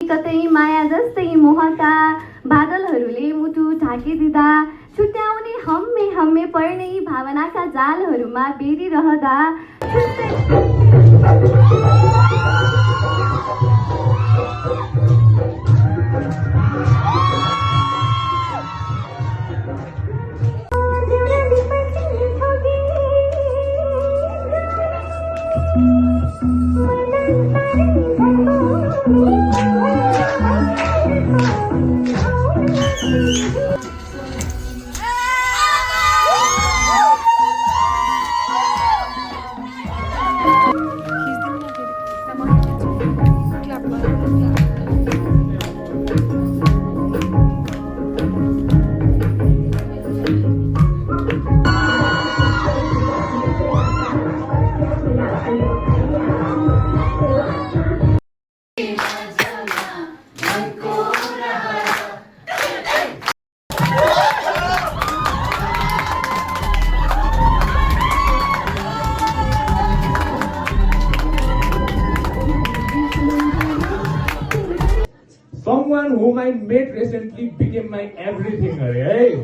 कतै माया जस्तै मोहका बादलहरूले मुटु ढाकिदिँदा छुट्याउने हम्मे हम्मे पर्ने भावनाका जालहरूमा बेरिरहँदा Someone whom I met recently became my everything. Hey.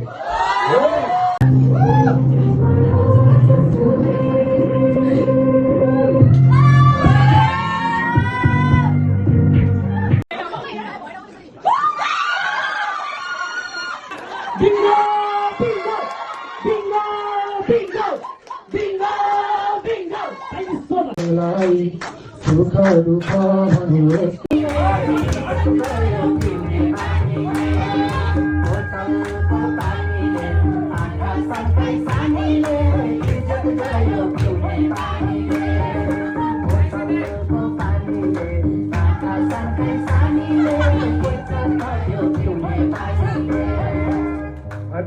Bingo! Bingo! Bingo! Bingo! Bingo! Bingo! Thank you so much.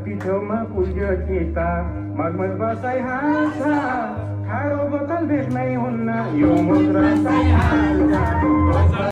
Pichoma puja kita magmas basay hasa Haro bakal vet may hunna yung magrasay hasa